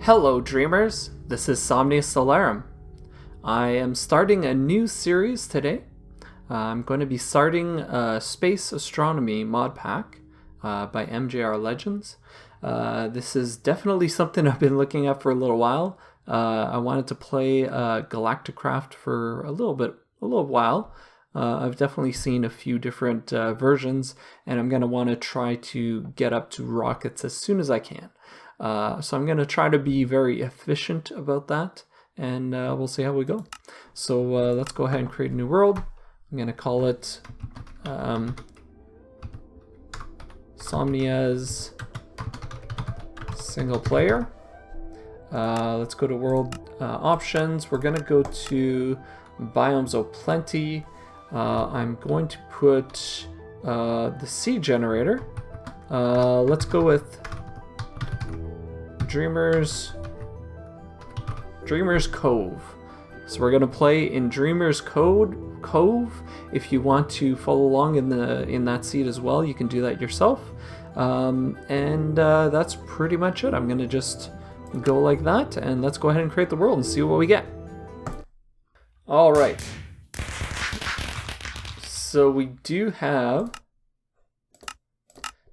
Hello dreamers, this is Somnia Solarum. I am starting a new series today. I'm going to be starting Space Astronomy Modpack by MJR Legends. This is definitely something I've been looking at for a little while. I wanted to play Galacticraft for a little while. I've definitely seen a few different versions, and I'm going to want to try to get up to rockets as soon as I can. So I'm going to try to be very efficient about that, and we'll see how we go. So let's go ahead and create a new world. I'm going to call it Somnia's single player. Let's go to world options. We're going to go to biomes o'plenty. I'm going to put the sea generator. Let's go with Dreamer's Cove. So we're gonna play in Dreamer's Cove. If you want to follow along in that seed as well, you can do that yourself. And that's pretty much it. I'm gonna just go like that, and let's go ahead and create the world and see what we get. All right. So we do have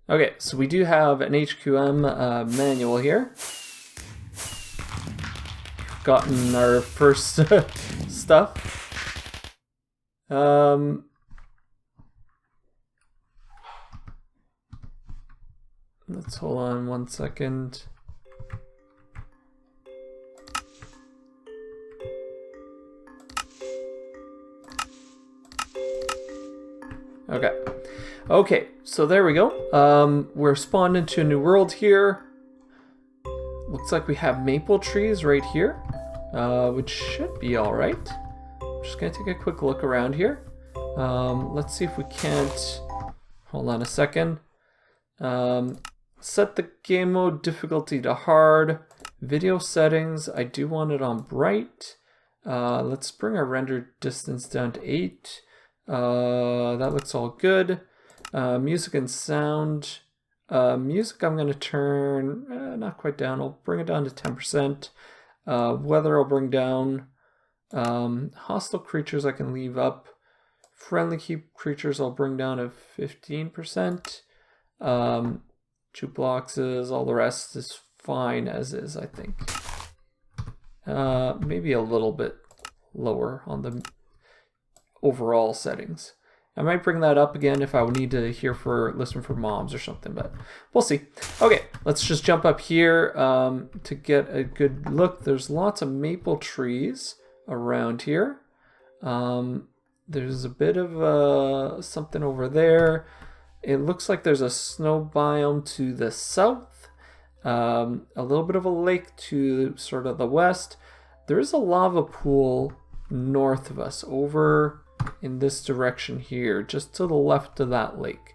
an HQM manual here. Gotten our first stuff. Let's hold on 1 second. Okay, so there we go. We're spawned into a new world here. Looks like we have maple trees right here, which should be all right. I'm just gonna take a quick look around here. Let's see if we can't, hold on a second. Set the game mode difficulty to hard. Video settings, I do want it on bright. Let's bring our render distance down to 8. That looks all good. Music and sound. Music I'm going to turn not quite down. I'll bring it down to 10%. Weather I'll bring down. Hostile creatures I can leave up. Friendly creatures I'll bring down to 15%. Jukeboxes, all the rest is fine as is, I think. Maybe a little bit lower on the overall settings. I might bring that up again if I would need to listen for mobs or something, but we'll see. Okay, let's just jump up here to get a good look. There's lots of maple trees around here. There's a bit of something over there. It looks like there's a snow biome to the south. A little bit of a lake to sort of the west. There is a lava pool north of us over in this direction here, just to the left of that lake.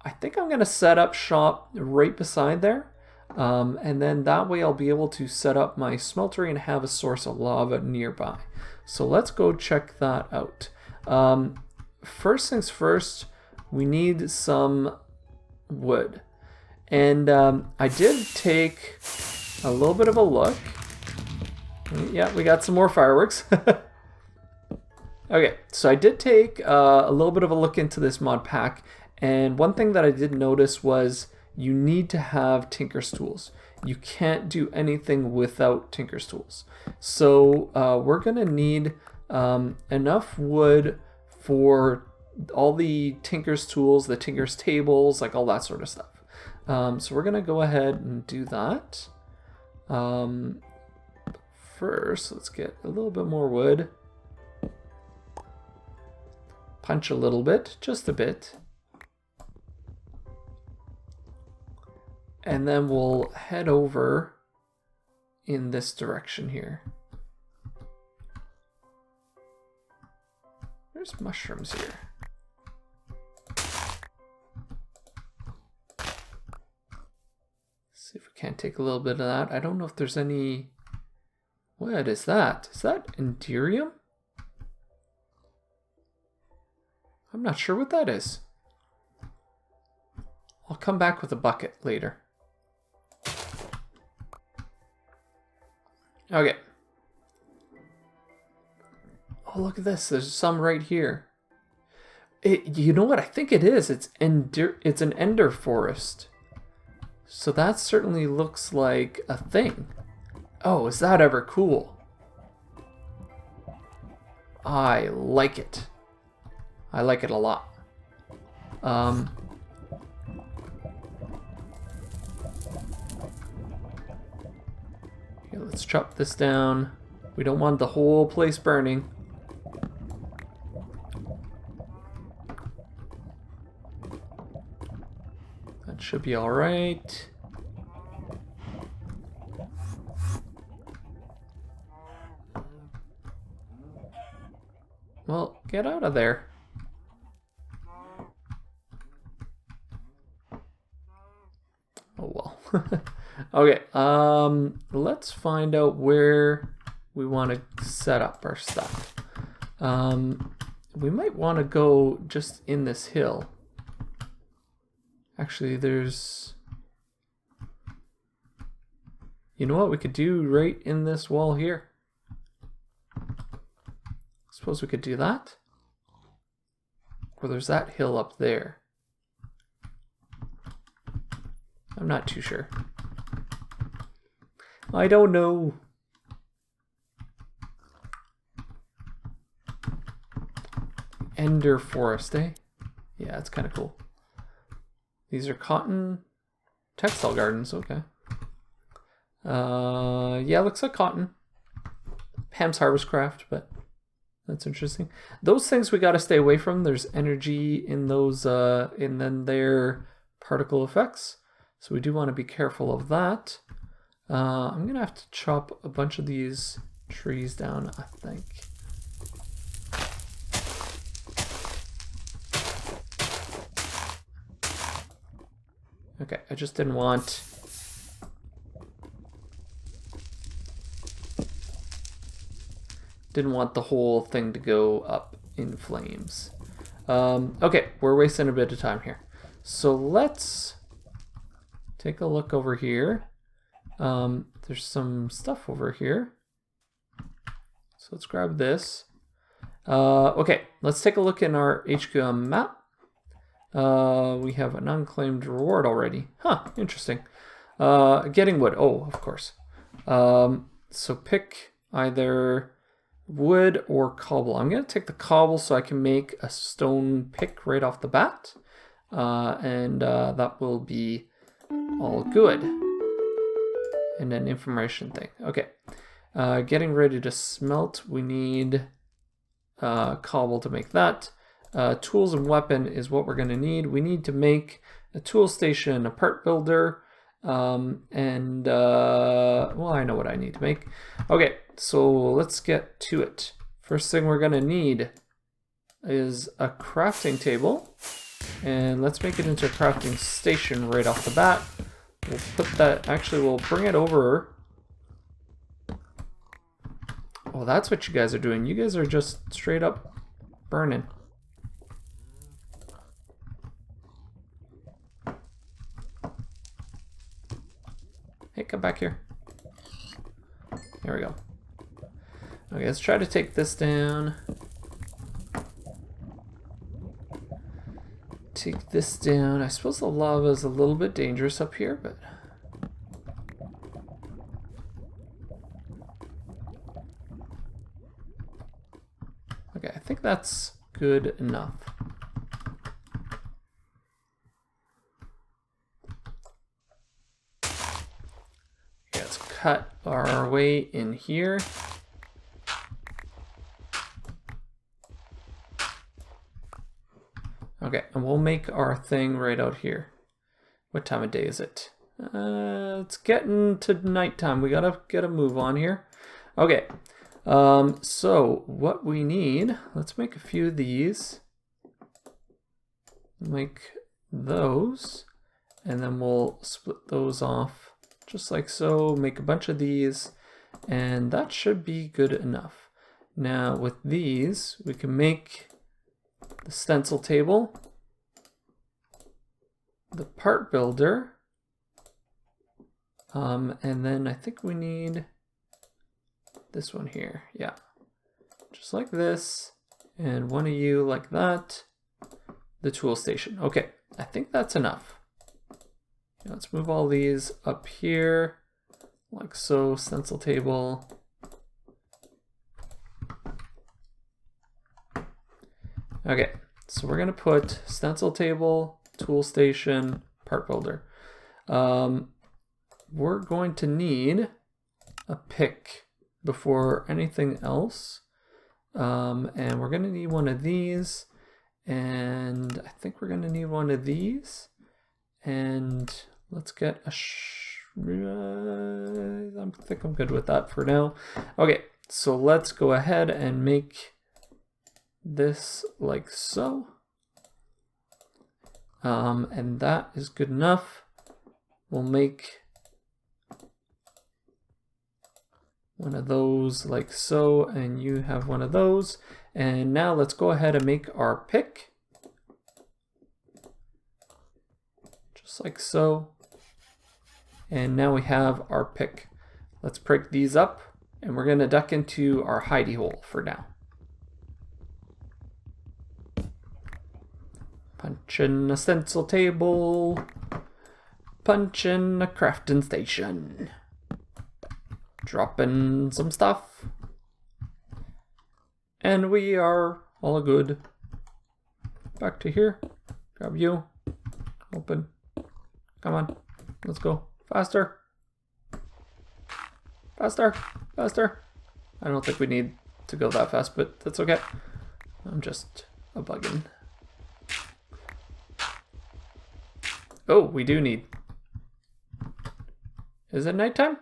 I think I'm going to set up shop right beside there, and then that way I'll be able to set up my smeltery and have a source of lava nearby. So let's go check that out. First things first, we need some wood, and I did take a little bit of a look. Yeah, we got some more fireworks. Okay, so I did take a little bit of a look into this mod pack, and one thing that I did notice was you need to have Tinker's tools. You can't do anything without Tinker's tools. So we're gonna need enough wood for all the Tinker's tools, the Tinker's tables, like all that sort of stuff. So we're gonna go ahead and do that. First, let's get a little bit more wood. Punch a little bit, just a bit. And then we'll head over in this direction here. There's mushrooms here. See if we can't take a little bit of that. I don't know if there's any... What is that? Is that Enderium? I'm not sure what that is. I'll come back with a bucket later. Okay. Oh, look at this. There's some right here. You know what? I think it is. It's an ender forest. So that certainly looks like a thing. Oh, is that ever cool? I like it. I like it a lot. Okay, let's chop this down. We don't want the whole place burning. That should be all right. Well, get out of there. Oh well. Okay, let's find out where we want to set up our stuff. We might want to go just in this hill. Actually, there's... You know what we could do right in this wall here? Suppose we could do that? Or there's that hill up there. I'm not too sure. I don't know. Ender forest, eh? Yeah, it's kind of cool. These are cotton textile gardens, okay. Yeah, looks like cotton. Ham's Harvest Craft, but that's interesting. Those things we gotta stay away from. There's energy in those, and then their particle effects. So we do want to be careful of that. I'm gonna have to chop a bunch of these trees down, I think. Okay, I just didn't want... Didn't want the whole thing to go up in flames. Okay, we're wasting a bit of time here. So let's take a look over here. There's some stuff over here. So let's grab this. Okay, let's take a look in our HQM map. We have an unclaimed reward already. Huh, interesting. Getting wood. Oh, of course. So pick either wood or cobble. I'm going to take the cobble so I can make a stone pick right off the bat. And that will be all good. And an information thing. Okay. Getting ready to smelt. We need cobble to make that. Tools and weapon is what we're going to need. We need to make a tool station, a part builder, well, I know what I need to make. Okay, so let's get to it. First thing we're going to need is a crafting table, and let's make it into a crafting station right off the bat. We'll put that, actually we'll bring it over. Oh, that's what you guys are doing. You guys are just straight up burning. Hey, come back here. There we go. Okay, let's try to take this down. Take this down. I suppose the lava is a little bit dangerous up here, but... Okay, I think that's good enough. Let's cut our way in here. Okay, and we'll make our thing right out here. What time of day is it? It's getting to nighttime. We gotta get a move on here. Okay, so what we need, let's make a few of these. Make those, and then we'll split those off just like so. Make a bunch of these, and that should be good enough. Now with these, we can make the stencil table, the part builder, and then I think we need this one here. Yeah. Just like this. And one of you like that. The tool station. Okay, I think that's enough. Let's move all these up here. Like so, stencil table. Okay, so we're gonna put stencil table, tool station, part builder. We're going to need a pick before anything else. And we're gonna need one of these, and I think we're gonna need one of these. And let's get a I think I'm good with that for now. Okay, so let's go ahead and make this like so. And that is good enough. We'll make one of those like so, and you have one of those. And now let's go ahead and make our pick. Just like so. And now we have our pick. Let's break these up, and we're gonna duck into our hidey hole for now. Punch in a stencil table. Punch in a crafting station. Drop in some stuff. And we are all good. Back to here. Grab you. Open. Come on. Let's go. Faster. Faster. Faster. I don't think we need to go that fast, but that's okay. I'm just a buggin'. Oh, we do need. Is it nighttime?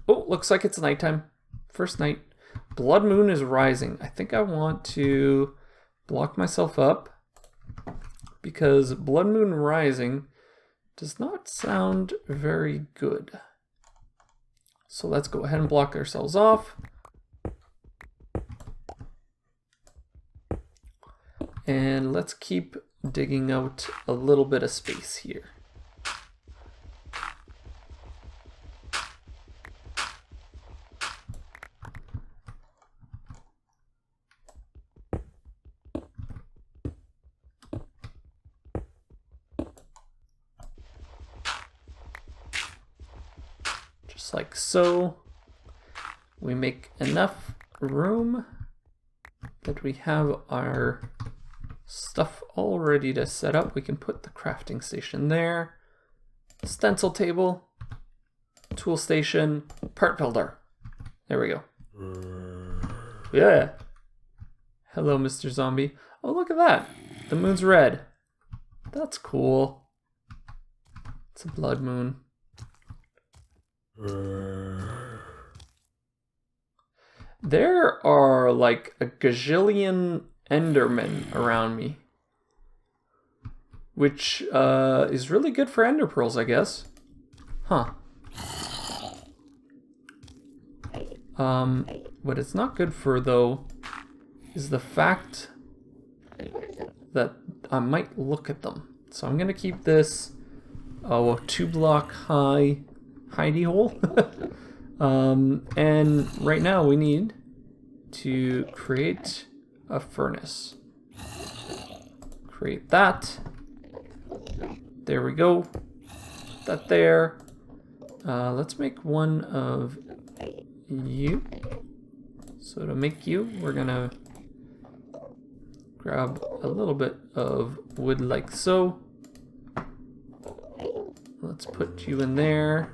Oh, looks like it's nighttime. First night. Blood moon is rising. I think I want to block myself up because blood moon rising does not sound very good. So let's go ahead and block ourselves off. And let's keep digging out a little bit of space here. Just like so. We make enough room that we have our stuff all ready to set up. We can put the crafting station there, stencil table, tool station, part builder. There we go. Yeah. Hello, Mr. Zombie. Oh, look at that. The moon's red. That's cool. It's a blood moon. There are like a gazillion Endermen around me, which is really good for Ender Pearls, I guess. Huh. What it's not good for, though, is the fact that I might look at them. So I'm gonna keep this 2-block high hidey hole. And right now we need to create a furnace. Create that. There we go. Put that there. Let's make one of you. So to make you, we're gonna grab a little bit of wood like so. Let's put you in there.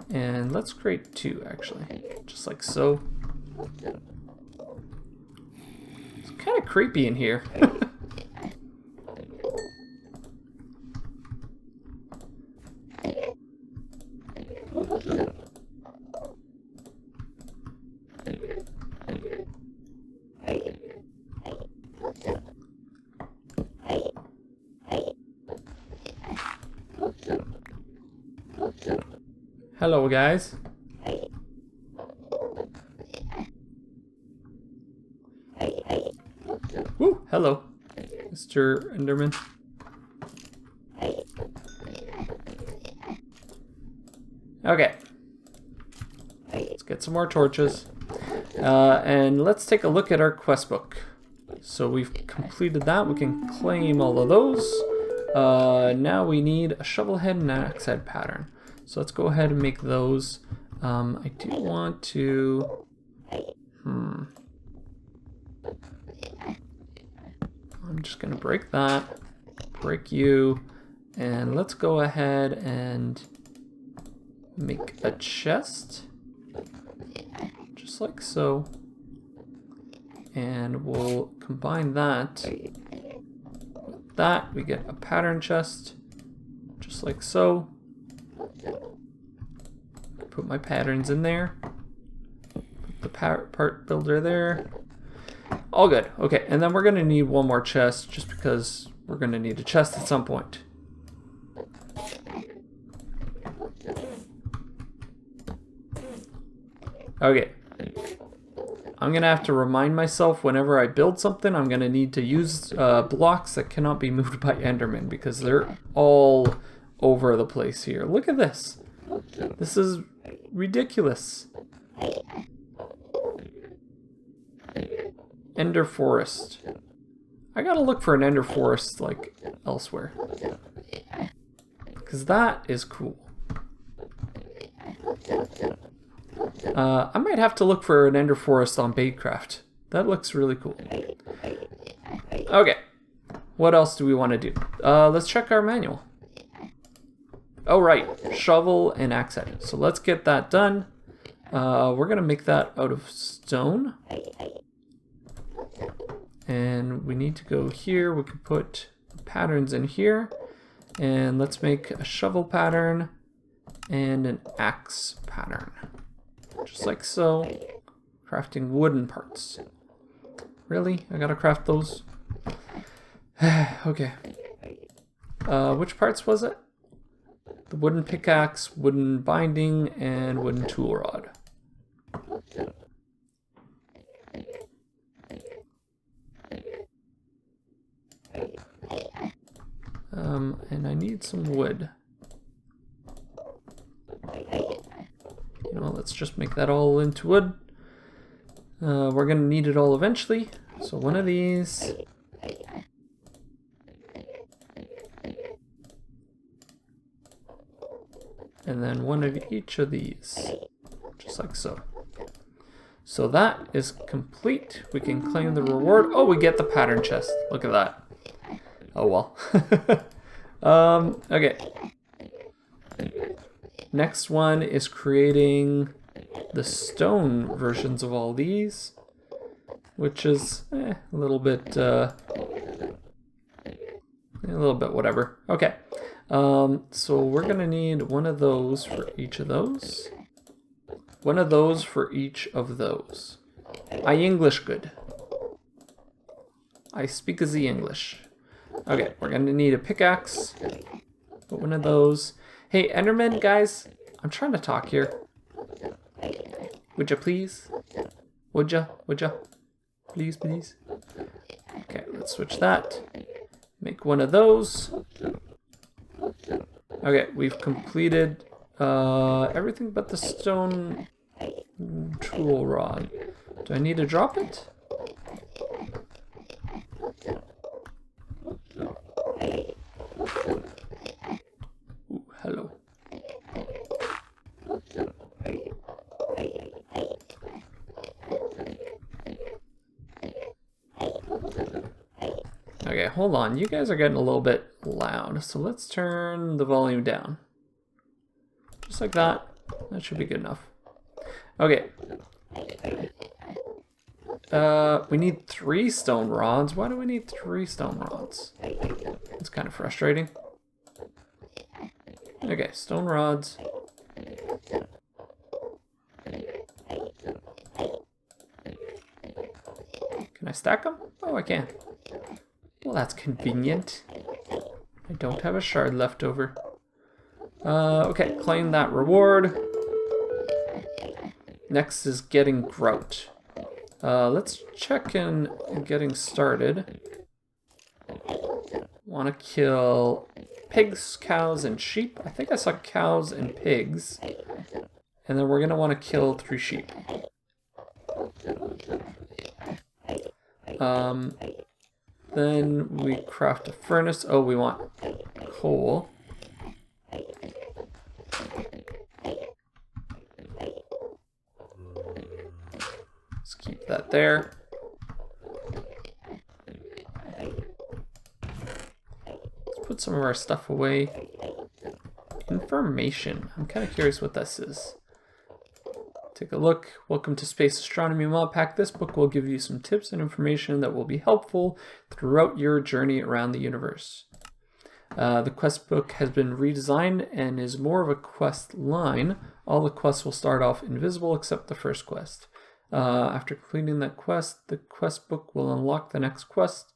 And let's create 2 actually, just like so. It's kind of creepy in here. Hello, guys. Woo, hello, Mr. Enderman. Okay. get some more torches. And let's take a look at our quest book. So we've completed that. We can claim all of those. Now we need a shovel head and an axe head pattern. So let's go ahead and make those. I do want to... I'm just going to break that. Break you. And let's go ahead and make a chest. Just like so. And we'll combine that with that. We get a pattern chest. Just like so. Put my patterns in there. Put the part builder there. All good. Okay, and then we're going to need one more chest just because we're going to need a chest at some point. Okay. I'm going to have to remind myself whenever I build something, I'm going to need to use blocks that cannot be moved by Endermen because they're all over the place here. Look at this. This is ridiculous. Ender forest. I gotta look for an ender forest like elsewhere. Because that is cool. I might have to look for an ender forest on Baitcraft. That looks really cool. Okay. What else do we want to do? Let's check our manual. Oh, right. Shovel and axe head. So let's get that done. We're going to make that out of stone. And we need to go here. We can put patterns in here. And let's make a shovel pattern and an axe pattern. Just like so. Crafting wooden parts. Really? I gotta craft those? Okay. Which parts was it? The wooden pickaxe, wooden binding, and wooden tool rod. And I need some wood. You know, let's just make that all into wood. We're gonna need it all eventually. So one of these. And then one of each of these. Just like so. So that is complete. We can claim the reward. Oh, we get the pattern chest. Look at that. Oh well. Okay. Next one is creating the stone versions of all these, which is a little bit whatever. Okay. So we're gonna need one of those for each of those. One of those for each of those. I English good. I speak as the English. Okay, we're gonna need a pickaxe. Put one of those. Hey, Enderman, guys, I'm trying to talk here. Would you please? Would ya? Would ya? Please, please. Okay, let's switch that. Make one of those. Okay, we've completed everything but the stone tool rod. Do I need to drop it? Ooh, hello. Okay, hold on. You guys are getting a little bit loud, so let's turn the volume down. Just like that. That should be good enough. Okay. We need 3 stone rods. Why do we need 3 stone rods? It's kind of frustrating. Okay, stone rods. Can I stack them? Oh, I can. Well, that's convenient. I don't have a shard left over. Okay, claim that reward. Next is getting grout. Let's check in getting started. Want to kill pigs, cows, and sheep. I think I saw cows and pigs. And then we're going to want to kill 3 sheep. Then we craft a furnace. Oh, we want coal. Let's keep that there. Let's put some of our stuff away. Information. I'm kind of curious what this is. Take a look. Welcome to Space Astronomy Modpack. This book will give you some tips and information that will be helpful throughout your journey around the universe. The quest book has been redesigned and is more of a quest line. All the quests will start off invisible except the first quest. After completing that quest, the quest book will unlock the next quest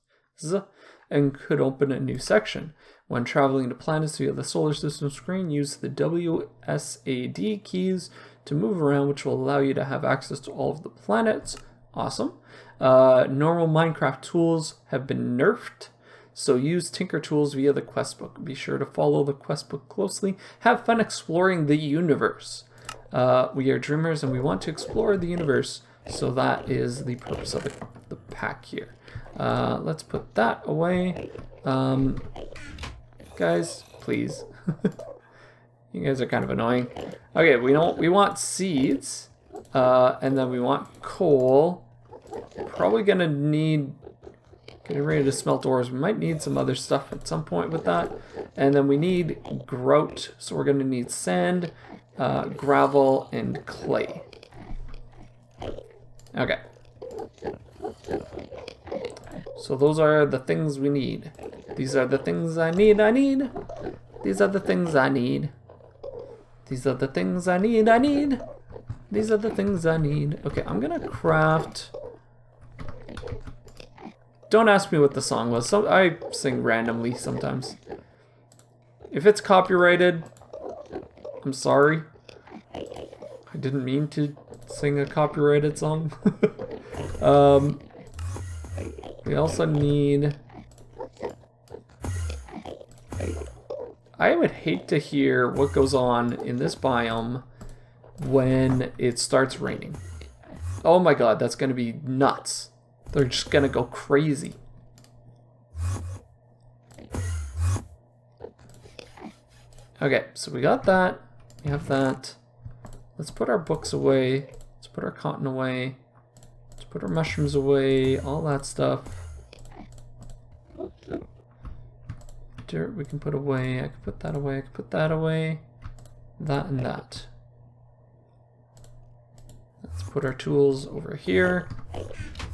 and could open a new section. When traveling to planets via the solar system screen, use the WSAD keys to move around, which will allow you to have access to all of the planets. Awesome. Normal Minecraft tools have been nerfed, so use Tinker tools via the quest book. Be sure to follow the quest book closely. Have fun exploring the universe. We are dreamers and we want to explore the universe, so that is the purpose of the pack here. Let's put that away. Guys, please. You guys are kind of annoying. Okay, we want seeds, and then we want coal. Probably gonna need getting ready to smelt ores. We might need some other stuff at some point with that, and then we need grout. So we're gonna need sand, gravel, and clay. Okay. So those are the things we need. These are the things I need. These are the things I need. These are the things I need. These are the things I need. Okay, I'm gonna craft. Don't ask me what the song was. I sing randomly sometimes. If it's copyrighted, I'm sorry. I didn't mean to sing a copyrighted song. We also need... I would hate to hear what goes on in this biome when it starts raining. Oh my god, that's going to be nuts. They're just going to go crazy. Okay, so we got that. We have that. Let's put our books away. Let's put our cotton away. Let's put our mushrooms away. All that stuff. Dirt we can put away. I can put that away. I can put that away. That and that. Let's put our tools over here.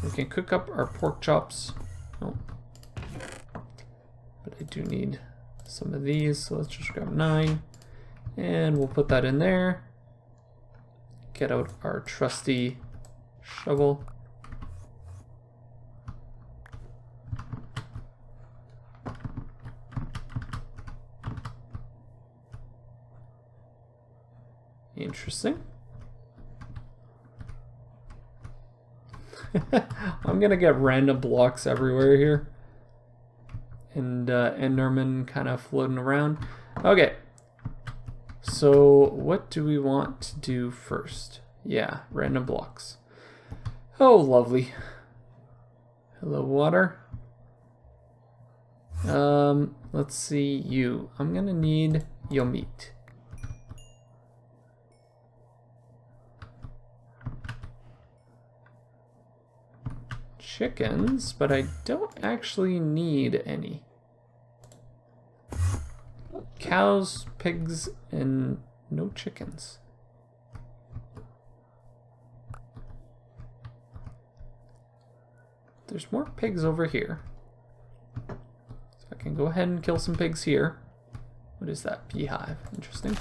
We can cook up our pork chops. Oh. But I do need some of these, so let's just grab 9. And we'll put that in there. Get out our trusty shovel. Interesting. I'm gonna get random blocks everywhere here. And Enderman kind of floating around. Okay. So what do we want to do first? Yeah, random blocks. Oh, lovely. Hello, water. Let's see you. I'm gonna need your meat. Chickens, but I don't actually need any. Cows, pigs, and no chickens. There's more pigs over here. So I can go ahead and kill some pigs here. What is that? Beehive. Interesting.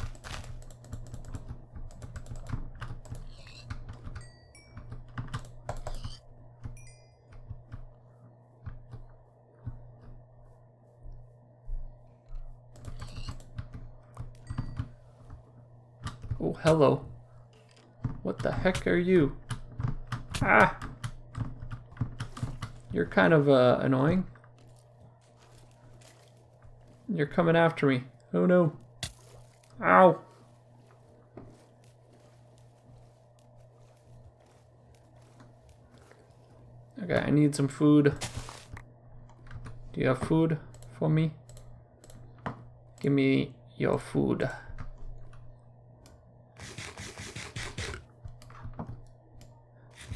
Oh, hello. What the heck are you? Ah! You're kind of annoying. You're coming after me. Oh no. Ow! Okay, I need some food. Do you have food for me? Give me your food.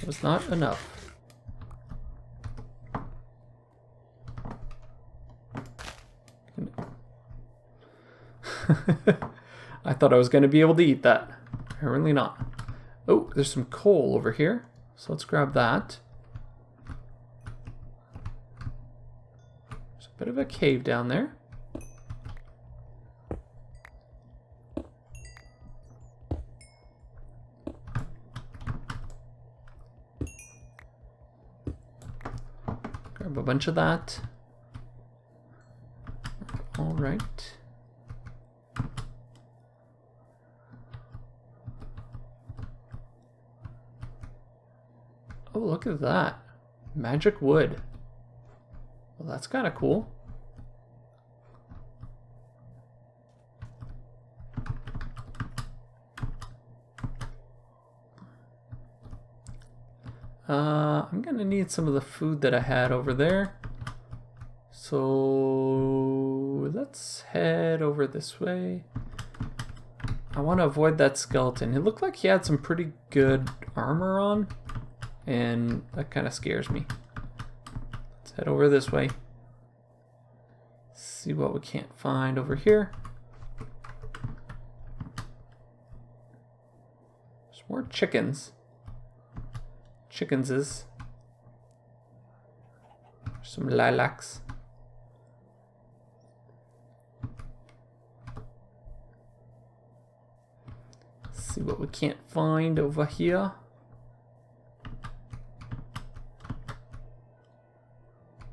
It was not enough. I thought I was going to be able to eat that. Apparently not. Oh, there's some coal over here. So let's grab that. There's a bit of a cave down there. Grab a bunch of that. All right. Oh, look at that. Magic wood. Well, that's kind of cool. I'm gonna need some of the food that I had over there. So let's head over this way. I want to avoid that skeleton. It looked like he had some pretty good armor on, and that kind of scares me. Let's head over this way. See what we can't find over here. There's more chickens. Chickenses. Some lilacs. See what we can't find over here.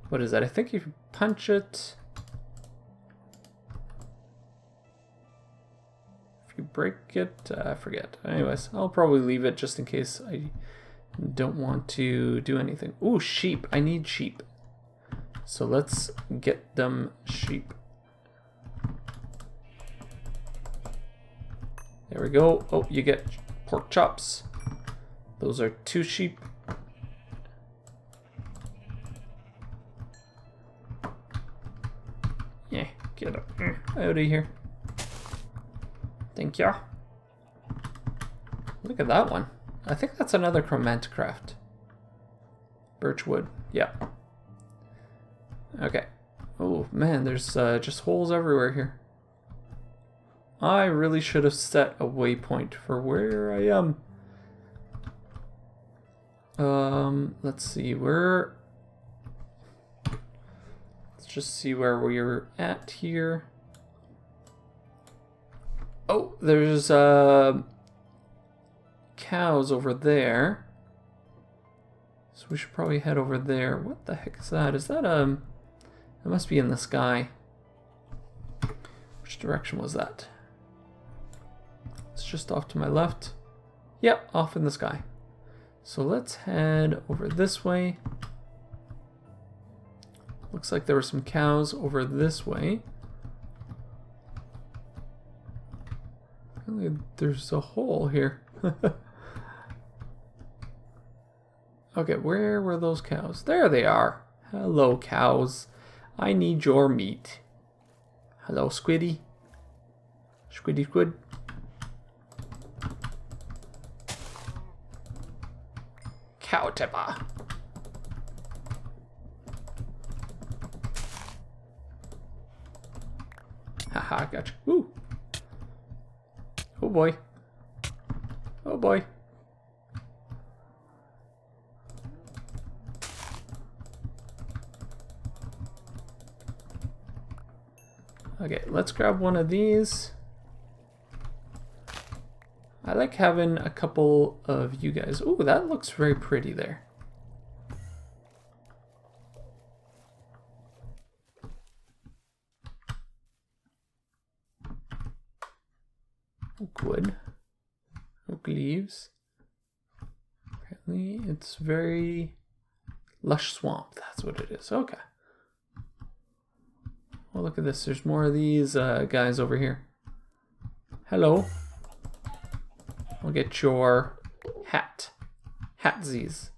What is that? I think if you punch it, if you break it, I forget. Anyways, I'll probably leave it just in case I don't want to do anything. Ooh, sheep. I need sheep. So let's get them sheep. There we go. Oh, you get pork chops. Those are 2 sheep. Yeah, get up out of here. Thank ya. Look at that one. I think that's another Chromantocraft. Birchwood. Yeah. Okay. Oh man, there's just holes everywhere here. I really should have set a waypoint for where I am. Let's see where. Let's just see where we're at here. Oh, there's cows over there. So we should probably head over there. What the heck is that? Is that it must be in the sky. Which direction was that? It's just off to my left. Yep, off in the sky. So let's head over this way. Looks like there were some cows over this way. Apparently there's a hole here. Okay, where were those cows? There they are. Hello, cows. I need your meat. Hello, Squiddy. Squiddy squid. Cow tipper. Haha, gotcha. Ooh. Oh boy. Oh boy. Okay, let's grab one of these. I like having a couple of you guys. Ooh, that looks very pretty there. Oak wood. Oak leaves. Apparently it's very lush swamp. That's what it is. Okay. Oh, look at this. There's more of these guys over here. Hello. I'll get your hat. Hatsies.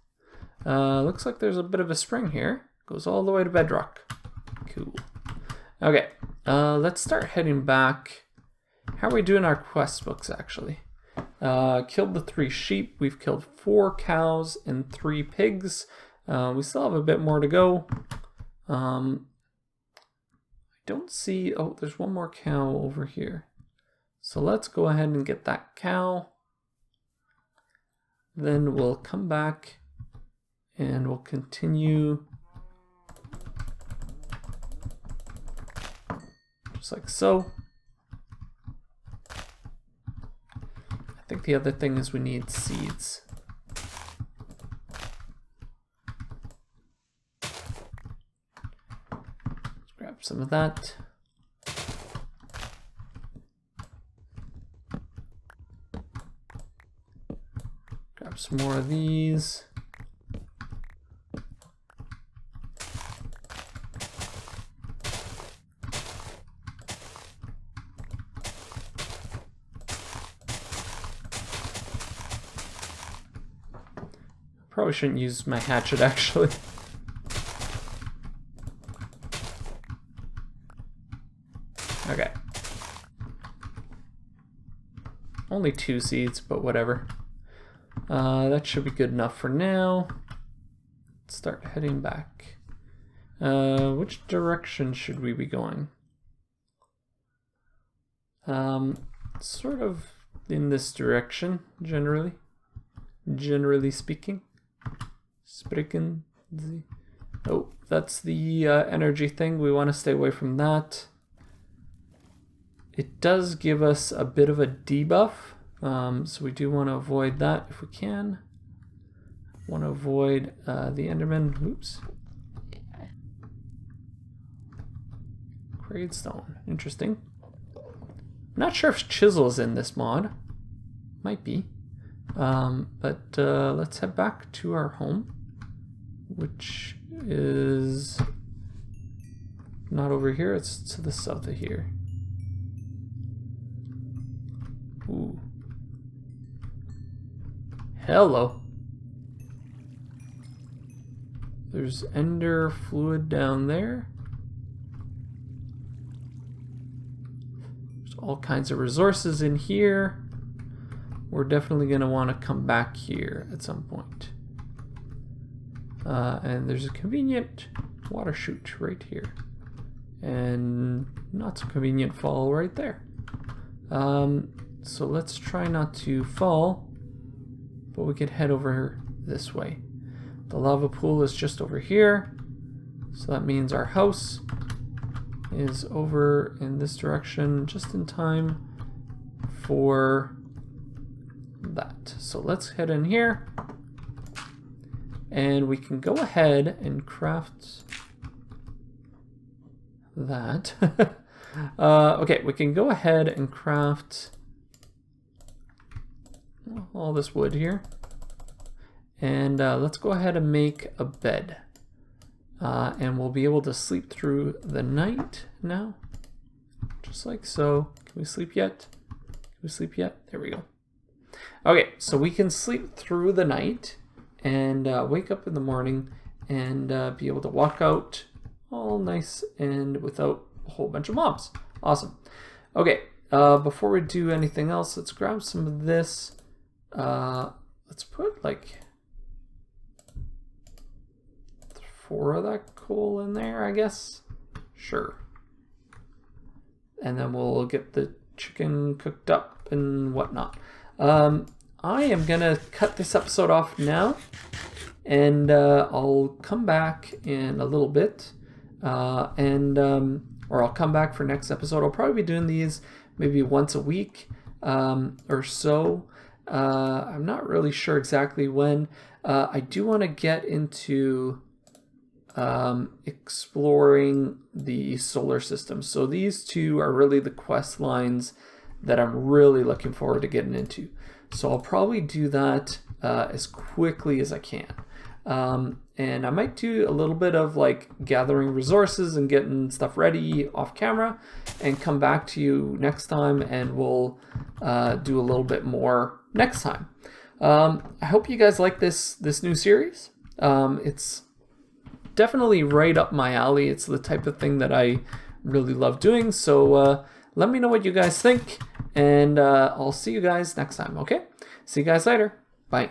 Looks like there's a bit of a spring here. Goes all the way to bedrock. Cool. Okay, let's start heading back. How are we doing our quest books, actually? Killed the 3 sheep. We've killed 4 cows and 3 pigs. We still have a bit more to go. I don't see... Oh, there's one more cow over here. So let's go ahead and get that cow. Then we'll come back and we'll continue just like so. I think the other thing is we need seeds. Let's grab some of that. Grab some more of these. Probably shouldn't use my hatchet, actually. Okay. Only 2 seeds, but whatever. That should be good enough for now. Let's start heading back. Which direction should we be going? Sort of in this direction, generally speaking. Oh, that's the energy thing. We want to stay away from that. It does give us a bit of a debuff, so we do want to avoid that if we can. Want to avoid the Enderman. Oops. Gradestone. Interesting. Not sure if chisel is in this mod. Might be. But let's head back to our home, which is not over here, it's to the south of here. Ooh. Hello. There's ender fluid down there. There's all kinds of resources in here. We're definitely going to want to come back here at some point. And there's a convenient water chute right here. And not so convenient fall right there. So let's try not to fall, but we could head over this way. The lava pool is just over here. So that means our house is over in this direction just in time for that. So let's head in here and we can go ahead and craft that. Okay, we can go ahead and craft all this wood here, and let's go ahead and make a bed, and we'll be able to sleep through the night now, just like so. Can we sleep yet? Can we sleep yet? There we go. Okay, so we can sleep through the night and wake up in the morning and be able to walk out all nice and without a whole bunch of mobs. Awesome. Okay, before we do anything else, let's grab some of this. Let's put like 4 of that coal in there, I guess. Sure. And then we'll get the chicken cooked up and whatnot. I am gonna cut this episode off now, and I'll come back in a little bit, or I'll come back for next episode. I'll probably be doing these maybe once a week or so. I'm not really sure exactly when. I do want to get into exploring the solar system. So these 2 are really the quest lines that I'm really looking forward to getting into. So I'll probably do that as quickly as I can. And I might do a little bit of like gathering resources and getting stuff ready off camera and come back to you next time, and we'll do a little bit more next time. I hope you guys like this new series. It's definitely right up my alley. It's the type of thing that I really love doing. So let me know what you guys think, and I'll see you guys next time. Okay, see you guys later. Bye.